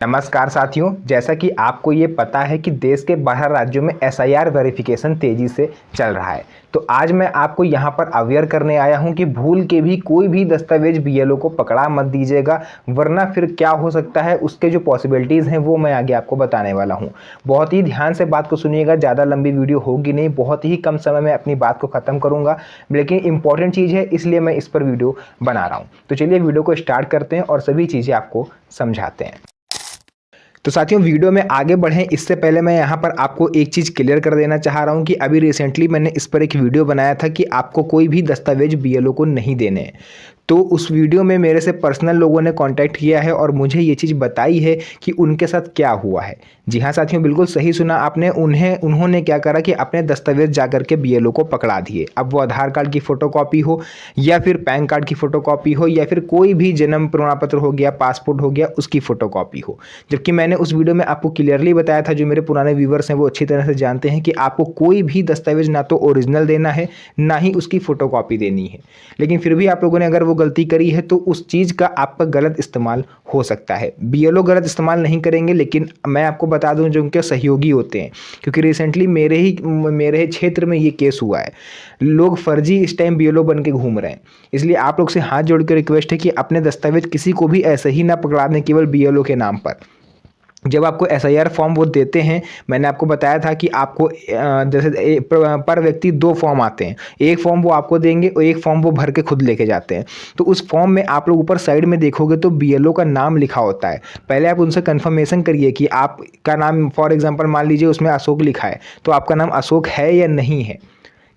नमस्कार साथियों, जैसा कि आपको ये पता है कि देश के 12 राज्यों में एसआईआर वेरिफिकेशन तेजी से चल रहा है। तो आज मैं आपको यहाँ पर अवेयर करने आया हूँ कि भूल के भी कोई भी दस्तावेज बीएलओ को पकड़ा मत दीजिएगा, वरना फिर क्या हो सकता है उसके जो पॉसिबिलिटीज़ हैं वो मैं आगे आपको बताने वाला हूँ। बहुत ही ध्यान से बात को सुनिएगा, ज़्यादा लंबी वीडियो होगी नहीं, बहुत ही कम समय में अपनी बात को ख़त्म करूँगा, लेकिन इंपॉर्टेंट चीज़ है इसलिए मैं इस पर वीडियो बना रहा हूँ। तो चलिए वीडियो को स्टार्ट करते हैं और सभी चीज़ें आपको समझाते हैं। तो साथियों, वीडियो में आगे बढ़ें इससे पहले मैं यहाँ पर आपको एक चीज़ क्लियर कर देना चाह रहा हूँ कि अभी रिसेंटली मैंने इस पर एक वीडियो बनाया था कि आपको कोई भी दस्तावेज बीएलओ को नहीं देने हैं। तो उस वीडियो में मेरे से पर्सनल लोगों ने कांटेक्ट किया है और मुझे ये चीज़ बताई है कि उनके साथ क्या हुआ है। जी हाँ साथियों, बिल्कुल सही सुना आपने। उन्होंने क्या करा कि अपने दस्तावेज जाकर के बीएलओ को पकड़ा दिए। अब वो आधार कार्ड की फ़ोटोकॉपी हो या फिर पैन कार्ड की फ़ोटोकॉपी हो या फिर कोई भी जन्म प्रमाण पत्र हो गया, पासपोर्ट हो गया, उसकी फ़ोटोकॉपी हो। जबकि मैंने उस वीडियो में आपको क्लियरली बताया था, जो मेरे पुराने व्यूवर्स हैं वो अच्छी तरह से जानते हैं कि आपको कोई भी दस्तावेज ना तो ओरिजिनल देना है, ना ही उसकी फ़ोटोकॉपी देनी है। लेकिन फिर भी आप लोगों ने अगर वो गलती करी है तो उस चीज़ का आप पर गलत इस्तेमाल हो सकता है। बीएलओ गलत इस्तेमाल नहीं करेंगे, लेकिन मैं आपको बता दूं जो उनके सहयोगी होते हैं, क्योंकि रिसेंटली मेरे ही क्षेत्र में ये केस हुआ है। लोग फर्जी इस टाइम बीएलओ बन के घूम रहे हैं। इसलिए आप लोग से हाथ जोड़ के रिक्वेस्ट है कि अपने दस्तावेज किसी को भी ऐसे ही ना पकड़ा दें केवल बीएलओ के नाम पर। जब आपको एसआईआर फॉर्म वो देते हैं, मैंने आपको बताया था कि आपको जैसे पर व्यक्ति 2 फॉर्म आते हैं। एक फॉर्म वो आपको देंगे और एक फॉर्म वो भर के खुद लेके जाते हैं। तो उस फॉर्म में आप लोग ऊपर साइड में देखोगे तो बीएलओ का नाम लिखा होता है। पहले आप उनसे कंफर्मेशन करिए कि आपका नाम, फॉर एग्जांपल मान लीजिए उसमें अशोक लिखा है, तो आपका नाम अशोक है या नहीं है।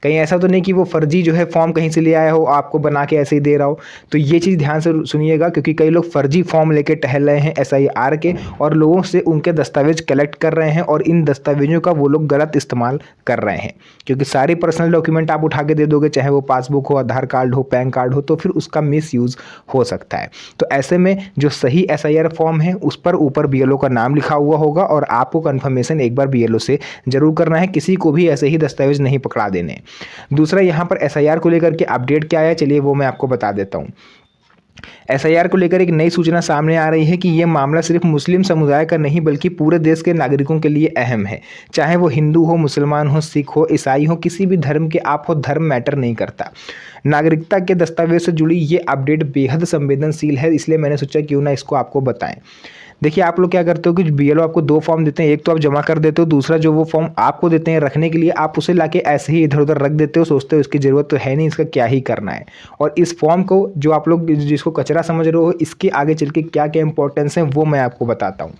कहीं ऐसा तो नहीं कि वो फर्जी जो है फॉर्म कहीं से ले आया हो, आपको बना के ऐसे ही दे रहा हो। तो ये चीज़ ध्यान से सुनिएगा, क्योंकि कई लोग फर्जी फॉर्म लेके टहल रहे हैं एसआईआर के और लोगों से उनके दस्तावेज कलेक्ट कर रहे हैं और इन दस्तावेजों का वो लोग गलत इस्तेमाल कर रहे हैं। क्योंकि सारी पर्सनल डॉक्यूमेंट आप उठा के दे दोगे, चाहे वो पासबुक हो, आधार कार्ड हो, पैन कार्ड हो, तो फिर उसका मिसयूज़ हो सकता है। तो ऐसे में जो सही एसआईआर फॉर्म है उस पर ऊपर बीएलओ का नाम लिखा हुआ होगा और आपको कन्फर्मेशन एक बार बीएलओ से जरूर करना है। किसी को भी ऐसे ही दस्तावेज नहीं पकड़ा देने। दूसरा, यहाँ पर एसआईआर को लेकर के अपडेट क्या है, चलिए वो मैं आपको बता देता हूँ। एसआईआर को लेकर एक नई सूचना सामने आ रही है कि यह मामला सिर्फ मुस्लिम समुदाय का नहीं बल्कि पूरे देश के नागरिकों के लिए अहम है। चाहे वो हिंदू हो, मुसलमान हो, सिख हो, ईसाई हो, किसी भी धर्म के आप हो, धर्म मैटर नहीं करता। नागरिकता के दस्तावेज से जुड़ी ये अपडेट बेहद संवेदनशील है, इसलिए मैंने सोचा क्यों ना इसको आपको बताएं। देखिए, आप लोग क्या करते हो कि बीएलओ आपको 2 फॉर्म देते हैं, एक तो आप जमा कर देते हो, दूसरा जो वो फॉर्म आपको देते हैं रखने के लिए, आप उसे लाके ऐसे ही इधर उधर रख देते हो, सोचते हो इसकी ज़रूरत तो है नहीं, इसका क्या ही करना है। और इस फॉर्म को जो आप लोग जिसको कचरा समझ रहे हो, इसके आगे चल के क्या क्या इंपॉर्टेंस है वो मैं आपको बताता हूँ।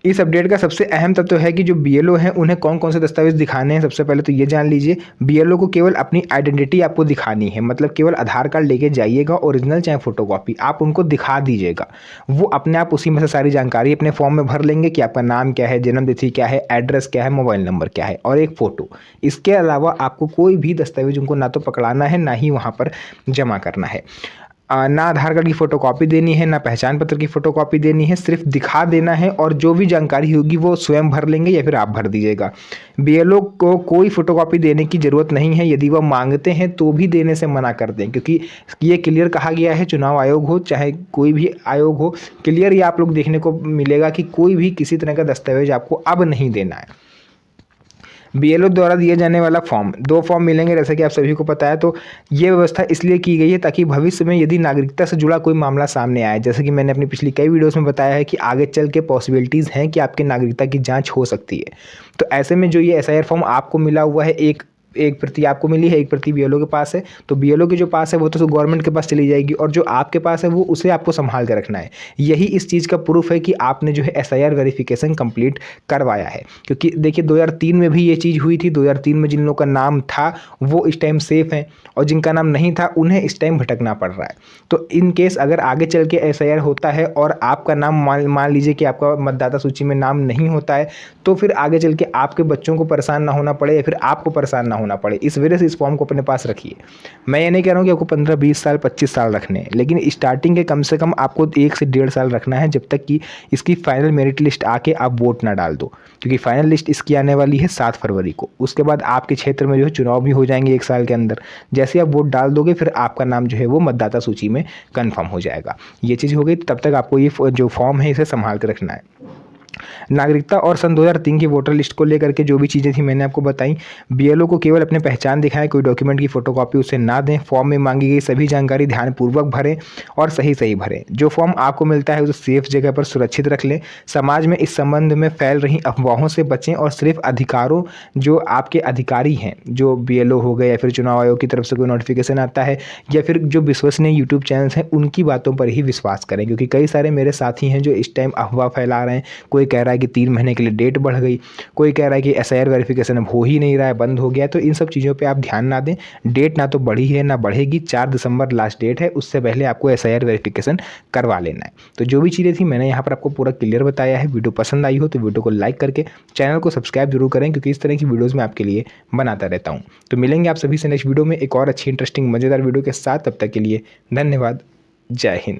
इस अपडेट का सबसे अहम तत्व है कि जो बीएलओ हैं उन्हें कौन कौन से दस्तावेज दिखाने हैं। सबसे पहले तो ये जान लीजिए, बीएलओ को केवल अपनी आइडेंटिटी आपको दिखानी है, मतलब केवल आधार कार्ड लेके जाइएगा, ओरिजिनल चाहे फोटोकॉपी, आप उनको दिखा दीजिएगा। वो अपने आप उसी में से सारी जानकारी अपने फॉर्म में भर लेंगे कि आपका नाम क्या है, जन्म तिथि क्या है, एड्रेस क्या है, मोबाइल नंबर क्या है और एक फ़ोटो। इसके अलावा आपको कोई भी दस्तावेज उनको ना तो पकड़ाना है ना ही वहाँ पर जमा करना है। ना आधार कार्ड की फ़ोटोकॉपी देनी है, ना पहचान पत्र की फ़ोटोकॉपी देनी है, सिर्फ दिखा देना है और जो भी जानकारी होगी वो स्वयं भर लेंगे या फिर आप भर दीजिएगा। बीएलओ को कोई फ़ोटोकॉपी देने की ज़रूरत नहीं है, यदि वह मांगते हैं तो भी देने से मना कर दें, क्योंकि ये क्लियर कहा गया है, चुनाव आयोग हो चाहे कोई भी आयोग हो, क्लियर ये आप लोग देखने को मिलेगा कि कोई भी किसी तरह का दस्तावेज आपको अब नहीं देना है। बीएलओ द्वारा दिए जाने वाला फॉर्म, 2 फॉर्म मिलेंगे जैसा कि आप सभी को पता है। तो ये व्यवस्था इसलिए की गई है ताकि भविष्य में यदि नागरिकता से जुड़ा कोई मामला सामने आए, जैसे कि मैंने अपनी पिछली कई वीडियोस में बताया है कि आगे चल के पॉसिबिलिटीज़ हैं कि आपकी नागरिकता की जांच हो सकती है। तो ऐसे में जो ये एसआईआर फॉर्म आपको मिला हुआ है, एक प्रति आपको मिली है, एक प्रति बीएलओ के पास है। तो बीएलओ के जो पास है वो तो गवर्नमेंट के पास चली जाएगी और जो आपके पास है वो उसे आपको संभाल के रखना है। यही इस चीज़ का प्रूफ है कि आपने जो है एसआईआर वेरिफिकेशन कंप्लीट करवाया है। क्योंकि देखिए 2003 में भी ये चीज़ हुई थी। 2003 में जिन लोगों का नाम था वो इस टाइम सेफ हैं और जिनका नाम नहीं था उन्हें इस टाइम भटकना पड़ रहा है। तो इन केस अगर आगे चल के एसआईआर होता है और आपका नाम मान लीजिए कि आपका मतदाता सूची में नाम नहीं होता है, तो फिर आगे चल के आपके बच्चों को परेशान ना होना पड़े या फिर आपको परेशान ना होना पड़े, इस वजह से इस फॉर्म को अपने पास रखिए। मैं ये नहीं कह रहा हूँ कि आपको 15-20 साल 25 साल रखने हैं, लेकिन स्टार्टिंग के कम से कम आपको 1 से 1.5 साल रखना है, जब तक कि इसकी फाइनल मेरिट लिस्ट आके आप वोट ना डाल दो, क्योंकि फाइनल लिस्ट इसकी आने वाली है 7 फरवरी को। उसके बाद आपके क्षेत्र में जो है चुनाव भी हो जाएंगे 1 साल के अंदर। जैसे आप वोट डाल दोगे फिर आपका नाम जो है वो मतदाता सूची में कन्फर्म हो जाएगा। ये चीज़ हो गई, तब तक आपको ये जो फॉर्म है इसे संभाल के रखना है। नागरिकता और सन 2003 की वोटर लिस्ट को लेकर के जो भी चीज़ें थी मैंने आपको बताई। बीएलओ को केवल अपने पहचान दिखाएं, कोई डॉक्यूमेंट की फोटोकॉपी उसे ना दें। फॉर्म में मांगी गई सभी जानकारी ध्यानपूर्वक भरें और सही भरें। जो फॉर्म आपको मिलता है उसे सेफ जगह पर सुरक्षित रख लें। समाज में इस संबंध में फैल रही अफवाहों से बचें और सिर्फ अधिकारों, जो आपके अधिकारी हैं, जो बीएलओ हो गए या फिर चुनाव आयोग की तरफ से कोई नोटिफिकेशन आता है या फिर जो विश्वसनीय यूट्यूब चैनल्स हैं, उनकी बातों पर ही विश्वास करें। क्योंकि कई सारे मेरे साथी हैं जो इस टाइम अफवाह फैला रहे हैं। कोई कह रहा है कि 3 महीने के लिए डेट बढ़ गई, कोई कह रहा है कि एसआईआर वेरिफिकेशन अब हो ही नहीं रहा है, बंद हो गया है। तो इन सब चीज़ों पे आप ध्यान ना दें। डेट ना तो बढ़ी है ना बढ़ेगी, 4 दिसंबर लास्ट डेट है, उससे पहले आपको एसआईआर वेरिफिकेशन करवा लेना है। तो जो भी चीज़ें थी मैंने यहाँ पर आपको पूरा क्लियर बताया है। वीडियो पसंद आई हो तो वीडियो को लाइक करके चैनल को सब्सक्राइब जरूर करें, क्योंकि इस तरह की वीडियोज़ मैं आपके लिए बनाता रहता हूँ। तो मिलेंगे आप सभी से नेक्स्ट वीडियो में एक और अच्छी इंटरेस्टिंग मज़ेदार वीडियो के साथ। तब तक के लिए धन्यवाद। जय हिंद।